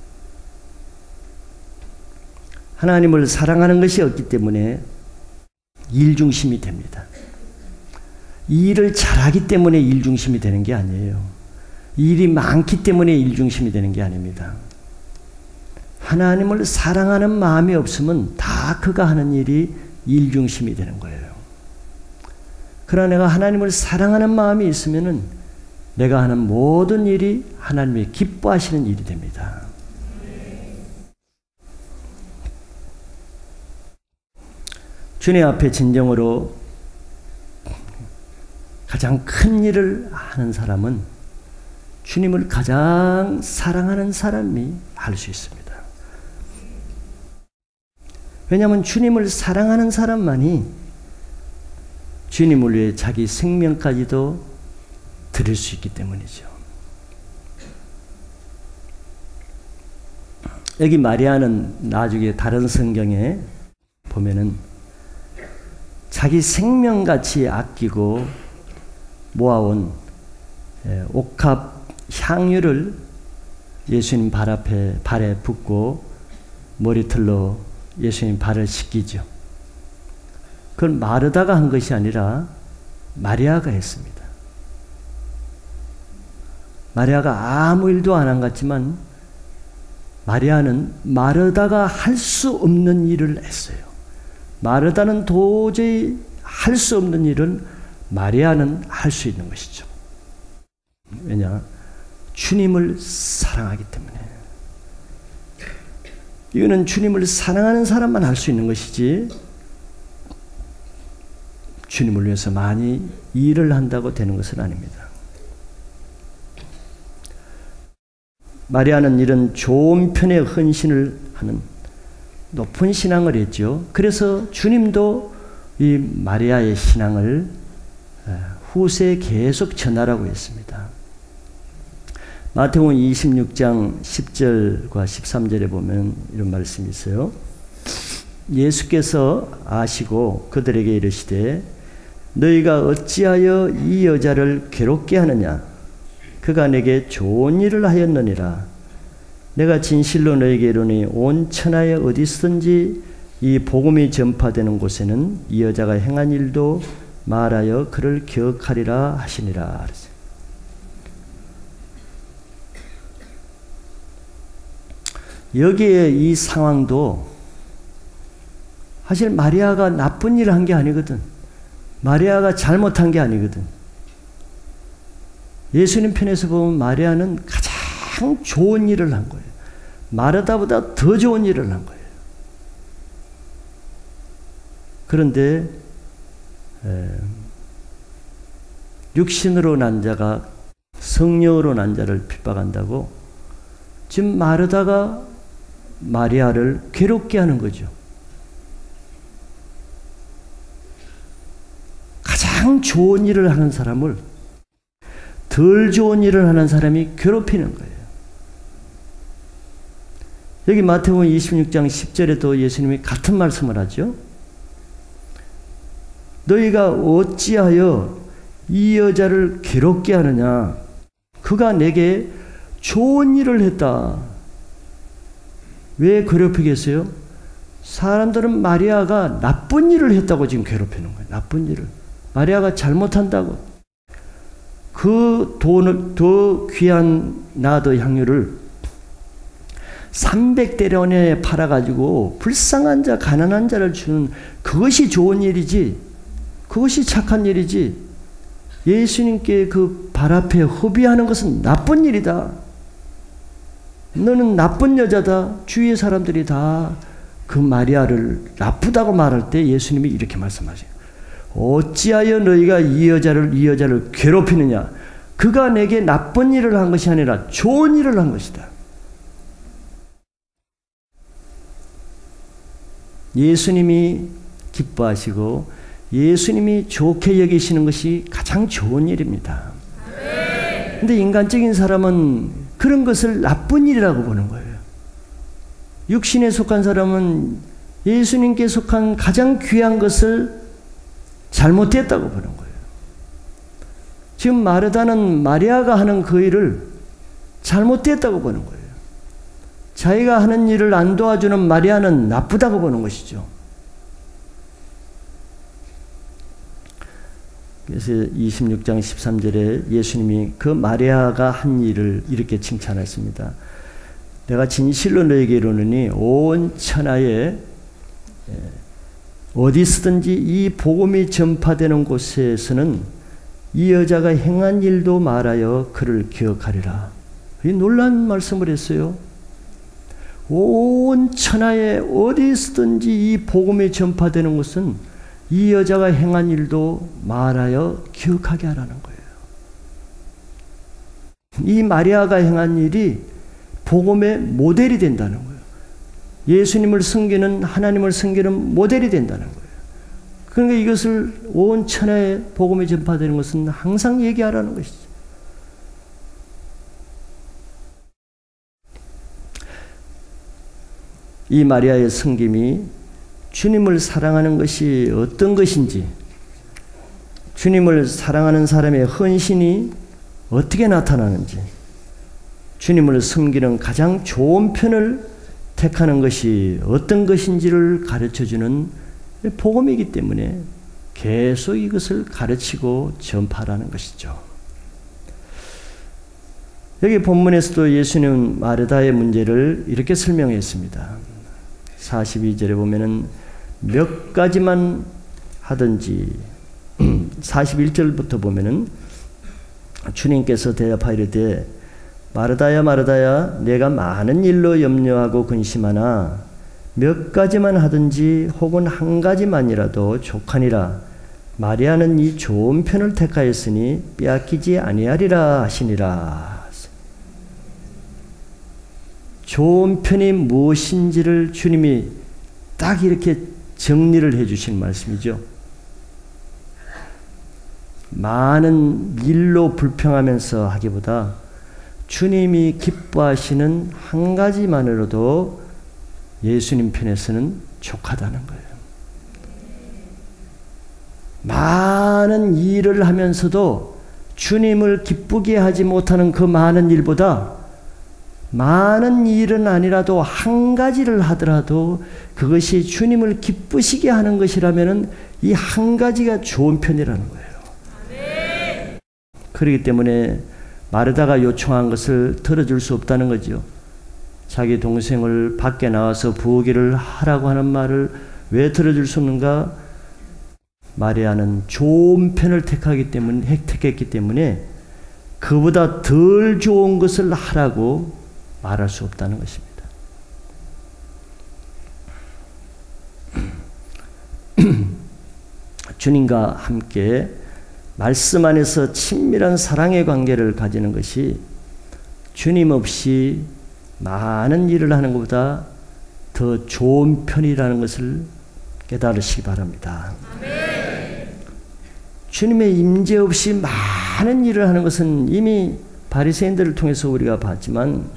하나님을 사랑하는 것이 없기 때문에 일중심이 됩니다. 이 일을 잘하기 때문에 일중심이 되는 게 아니에요. 일이 많기 때문에 일중심이 되는 게 아닙니다. 하나님을 사랑하는 마음이 없으면 다 그가 하는 일이 일중심이 되는 거예요. 그러나 내가 하나님을 사랑하는 마음이 있으면은 내가 하는 모든 일이 하나님이 기뻐하시는 일이 됩니다. 주님 앞에 진정으로 가장 큰 일을 하는 사람은 주님을 가장 사랑하는 사람이 할 수 있습니다. 왜냐하면 주님을 사랑하는 사람만이 주님을 위해 자기 생명까지도 드릴 수 있기 때문이죠. 여기 마리아는 나중에 다른 성경에 보면은 자기 생명같이 아끼고 모아온 옥합 향유를 예수님 발에 붓고 머리털로 예수님 발을 씻기죠. 그건 마르다가 한 것이 아니라 마리아가 했습니다. 마리아가 아무 일도 안 한 것 같지만 마리아는 마르다가 할 수 없는 일을 했어요. 마르다는 도저히 할 수 없는 일은 마리아는 할 수 있는 것이죠. 왜냐? 주님을 사랑하기 때문에. 이거는 주님을 사랑하는 사람만 할 수 있는 것이지 주님을 위해서 많이 일을 한다고 되는 것은 아닙니다. 마리아는 이런 좋은 편에 헌신을 하는 높은 신앙을 했죠. 그래서 주님도 이 마리아의 신앙을 후세에 계속 전하라고 했습니다. 마태복음 26장 10절과 13절에 보면 이런 말씀이 있어요. 예수께서 아시고 그들에게 이르시되 너희가 어찌하여 이 여자를 괴롭게 하느냐? 그가 내게 좋은 일을 하였느니라. 내가 진실로 너희에게 이르노니 온 천하에 어디서든지 이 복음이 전파되는 곳에는 이 여자가 행한 일도 말하여 그를 기억하리라 하시니라. 여기에 이 상황도 사실 마리아가 나쁜 일을 한 게 아니거든. 마리아가 잘못한 게 아니거든. 예수님 편에서 보면 마리아는 가장 좋은 일을 한 거예요. 마르다보다 더 좋은 일을 한 거예요. 그런데 육신으로 난 자가 성령으로 난 자를 핍박한다고 지금 마르다가 마리아를 괴롭게 하는 거죠. 가장 좋은 일을 하는 사람을 덜 좋은 일을 하는 사람이 괴롭히는 거예요. 여기 마태복음 26장 10절에도 예수님이 같은 말씀을 하죠. 너희가 어찌하여 이 여자를 괴롭게 하느냐? 그가 내게 좋은 일을 했다. 왜 괴롭히겠어요? 사람들은 마리아가 나쁜 일을 했다고 지금 괴롭히는 거예요. 나쁜 일을. 마리아가 잘못한다고. 그 돈을, 더 귀한 나드 향유를 300데나리온에 팔아가지고 불쌍한 자, 가난한 자를 주는 그것이 좋은 일이지, 그것이 착한 일이지, 예수님께 그 발 앞에 허비하는 것은 나쁜 일이다. 너는 나쁜 여자다. 주위의 사람들이 다 그 마리아를 나쁘다고 말할 때 예수님이 이렇게 말씀하세요. 어찌하여 너희가 이 여자를 괴롭히느냐? 그가 내게 나쁜 일을 한 것이 아니라 좋은 일을 한 것이다. 예수님이 기뻐하시고 예수님이 좋게 여기시는 것이 가장 좋은 일입니다. 그런데 인간적인 사람은 그런 것을 나쁜 일이라고 보는 거예요. 육신에 속한 사람은 예수님께 속한 가장 귀한 것을 잘못했다고 보는 거예요. 지금 마르다는 마리아가 하는 그 일을 잘못됐다고 보는 거예요. 자기가 하는 일을 안 도와주는 마리아는 나쁘다고 보는 것이죠. 그래서 26장 13절에 예수님이 그 마리아가 한 일을 이렇게 칭찬했습니다. 내가 진실로 너에게 이르노니 온 천하에 어디서든지 이 복음이 전파되는 곳에서는 이 여자가 행한 일도 말하여 그를 기억하리라. 이 놀라운 말씀을 했어요. 온 천하에 어디서든지 이 복음이 전파되는 곳은 이 여자가 행한 일도 말하여 기억하게 하라는 거예요. 이 마리아가 행한 일이 복음의 모델이 된다는 거예요. 예수님을 섬기는, 하나님을 섬기는 모델이 된다는 거예요. 그러니까 이것을 온 천하에 복음이 전파되는 것은 항상 얘기하라는 것이죠. 이 마리아의 섬김이 주님을 사랑하는 것이 어떤 것인지 주님을 사랑하는 사람의 헌신이 어떻게 나타나는지, 주님을 섬기는 가장 좋은 편을 택하는 것이 어떤 것인지를 가르쳐주는 복음이기 때문에 계속 이것을 가르치고 전파하는 것이죠. 여기 본문에서도 예수님은 마르다의 문제를 이렇게 설명했습니다. 42절에 보면은 몇 가지만 하든지, 41절부터 보면은 주님께서 대답하이르되 마르다야 마르다야 내가 많은 일로 염려하고 근심하나 몇 가지만 하든지 혹은 한 가지만이라도 족하니라. 마리아는 이 좋은 편을 택하였으니 빼앗기지 아니하리라 하시니라. 좋은 편이 무엇인지를 주님이 딱 이렇게 정리를 해 주신 말씀이죠. 많은 일로 불평하면서 하기보다 주님이 기뻐하시는 한 가지만으로도 예수님 편에서는 족하다는 거예요. 많은 일을 하면서도 주님을 기쁘게 하지 못하는 그 많은 일보다 많은 일은 아니라도 한 가지를 하더라도 그것이 주님을 기쁘시게 하는 것이라면 이 한 가지가 좋은 편이라는 거예요. 그렇기 때문에 마르다가 요청한 것을 들어줄 수 없다는 거죠. 자기 동생을 밖에 나와서 부엌일을 하라고 하는 말을 왜 들어줄 수 없는가? 마리아는 좋은 편을 택했기 때문에 그보다 덜 좋은 것을 하라고 말할 수 없다는 것입니다. 주님과 함께 말씀 안에서 친밀한 사랑의 관계를 가지는 것이 주님 없이 많은 일을 하는 것보다 더 좋은 편이라는 것을 깨달으시기 바랍니다. 아멘. 주님의 임재 없이 많은 일을 하는 것은 이미 바리새인들을 통해서 우리가 봤지만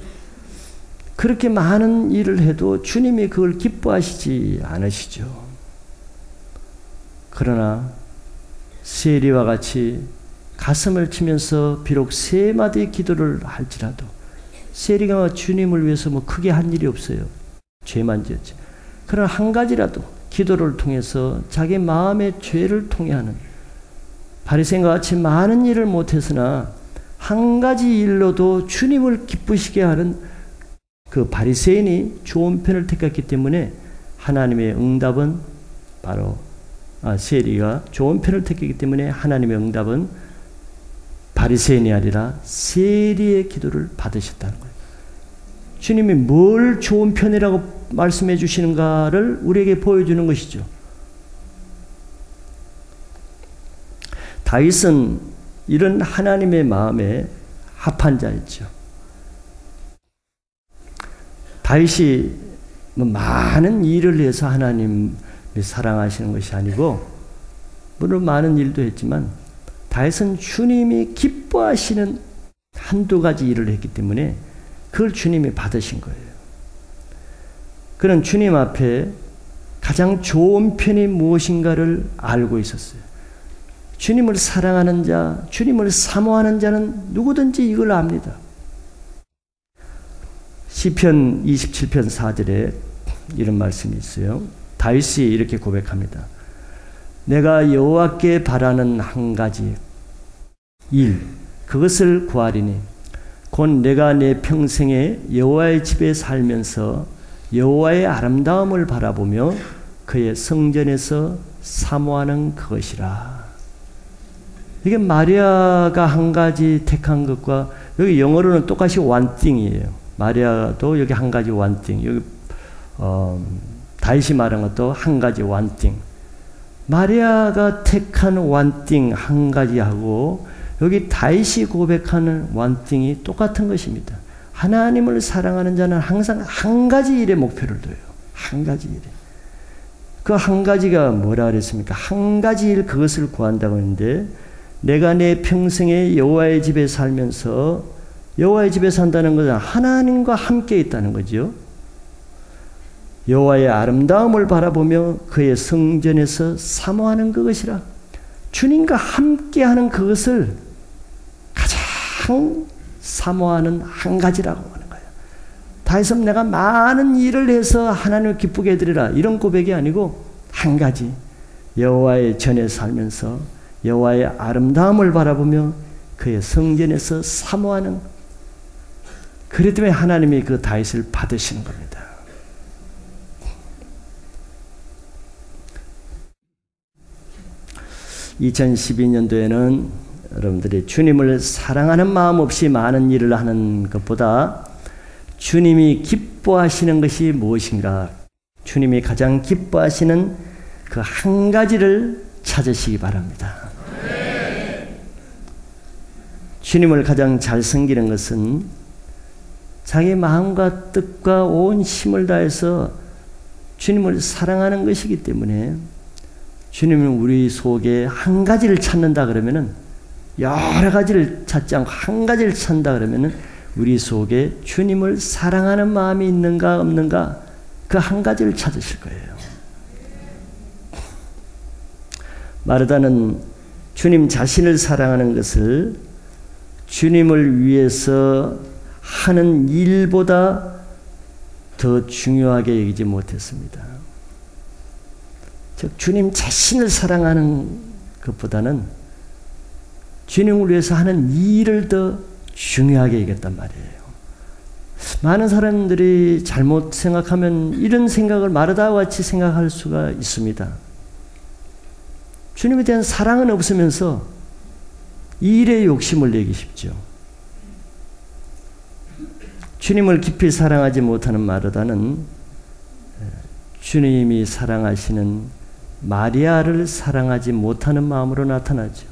그렇게 많은 일을 해도 주님이 그걸 기뻐하시지 않으시죠. 그러나 세리와 같이 가슴을 치면서 비록 3마디 기도를 할지라도 세리가 주님을 위해서 뭐 크게 한 일이 없어요. 죄만 지었지. 그러나 한 가지라도 기도를 통해서 자기 마음의 죄를 통해하는 바리새인과 같이 많은 일을 못했으나 한 가지 일로도 주님을 기쁘시게 하는 그 바리새인이 좋은 편을 택했기 때문에 하나님의 응답은 바로 세리가 좋은 편을 택했기 때문에 하나님의 응답은 바리새인이 아니라 세리의 기도를 받으셨다는 거예요. 주님이 뭘 좋은 편이라고 말씀해 주시는가를 우리에게 보여주는 것이죠. 다윗은 이런 하나님의 마음에 합한 자였죠. 다윗이 많은 일을 해서 하나님을 사랑하시는 것이 아니고 물론 많은 일도 했지만 다윗은 주님이 기뻐하시는 한두 가지 일을 했기 때문에 그걸 주님이 받으신 거예요. 그는 주님 앞에 가장 좋은 편이 무엇인가를 알고 있었어요. 주님을 사랑하는 자, 주님을 사모하는 자는 누구든지 이걸 압니다. 시편 27편 4절에 이런 말씀이 있어요. 다윗이 이렇게 고백합니다. 내가 여호와께 바라는 한 가지 일, 그것을 구하리니 곧 내가 내 평생에 여호와의 집에 살면서 여호와의 아름다움을 바라보며 그의 성전에서 사모하는 그것이라. 이게 마리아가 한 가지 택한 것과 여기 영어로는 똑같이 one thing이에요. 마리아도 여기 한 가지 one thing, 여기 다윗이 말한 것도 한 가지 one thing. 마리아가 택한 one thing 한 가지하고 여기 다윗이 고백하는 one thing이 똑같은 것입니다. 하나님을 사랑하는 자는 항상 한 가지 일에 목표를 둬요. 한 가지 일에. 그 한 가지가 뭐라 그랬습니까? 한 가지 일 그것을 구한다고 했는데 내가 내 평생에 여호와의 집에 살면서 여호와의 집에 산다는 것은 하나님과 함께 있다는 거죠. 여호와의 아름다움을 바라보며 그의 성전에서 사모하는 그것이라. 주님과 함께하는 그것을 가장 사모하는 한 가지라고 하는 거예요. 다윗은 내가 많은 일을 해서 하나님을 기쁘게 해드리라 이런 고백이 아니고 한 가지, 여호와의 전에 살면서 여호와의 아름다움을 바라보며 그의 성전에서 사모하는, 그렇기 때문에 하나님이 그 다윗을 받으시는 겁니다. (2012년도에는) 여러분들이 주님을 사랑하는 마음 없이 많은 일을 하는 것보다 주님이 기뻐하시는 것이 무엇인가, 주님이 가장 기뻐하시는 그 한 가지를 찾으시기 바랍니다. 주님을 가장 잘 섬기는 것은 자기 마음과 뜻과 온 힘을 다해서 주님을 사랑하는 것이기 때문에, 주님은 우리 속에 한 가지를 찾는다 그러면은 여러 가지를 찾지 않고 한 가지를 찾는다 그러면은 우리 속에 주님을 사랑하는 마음이 있는가 없는가 그 한 가지를 찾으실 거예요. 마르다는 주님 자신을 사랑하는 것을 주님을 위해서 하는 일보다 더 중요하게 여기지 못했습니다. 즉 주님 자신을 사랑하는 것보다는 주님을 위해서 하는 일을 더 중요하게 여겼단 말이에요. 많은 사람들이 잘못 생각하면 이런 생각을 마르다와 같이 생각할 수가 있습니다. 주님에 대한 사랑은 없으면서 일에 욕심을 내기 쉽죠. 주님을 깊이 사랑하지 못하는 마르다는 주님이 사랑하시는 마리아를 사랑하지 못하는 마음으로 나타나죠.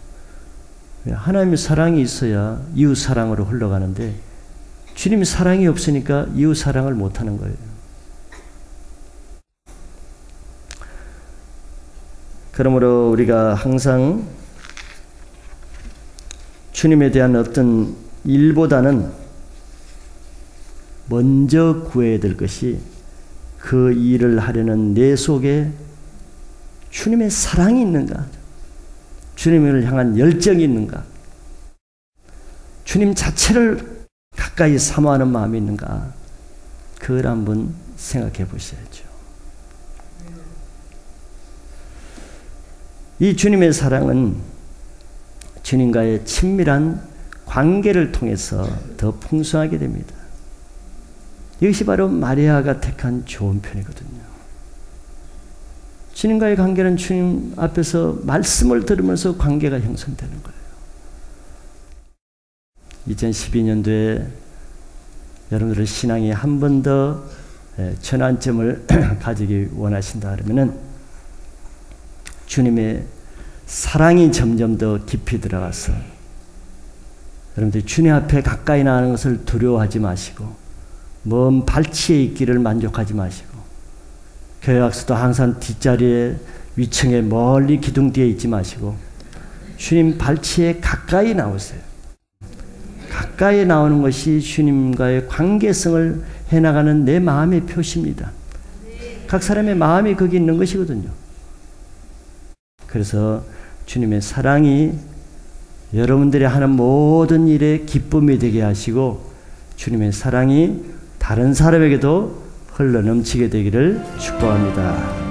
하나님의 사랑이 있어야 이웃 사랑으로 흘러가는데 주님의 사랑이 없으니까 이웃 사랑을 못하는 거예요. 그러므로 우리가 항상 주님에 대한 어떤 일보다는 먼저 구해야 될 것이 그 일을 하려는 내 속에 주님의 사랑이 있는가, 주님을 향한 열정이 있는가, 주님 자체를 가까이 사모하는 마음이 있는가, 그걸 한번 생각해 보셔야죠. 이 주님의 사랑은 주님과의 친밀한 관계를 통해서 더 풍성하게 됩니다. 이것이 바로 마리아가 택한 좋은 편이거든요. 주님과의 관계는 주님 앞에서 말씀을 들으면서 관계가 형성되는 거예요. 2012년도에 여러분들의 신앙이 한 번 더 전환점을 가지기 원하신다 그러면은 주님의 사랑이 점점 더 깊이 들어가서 여러분들이 주님 앞에 가까이 나가는 것을 두려워하지 마시고 먼 발치에 있기를 만족하지 마시고 교회 와서도 항상 뒷자리에 위층에 멀리 기둥 뒤에 있지 마시고 주님 발치에 가까이 나오세요. 가까이 나오는 것이 주님과의 관계성을 해나가는 내 마음의 표시입니다. 각 사람의 마음이 거기 있는 것이거든요. 그래서 주님의 사랑이 여러분들이 하는 모든 일에 기쁨이 되게 하시고 주님의 사랑이 다른 사람에게도 흘러넘치게 되기를 축복합니다.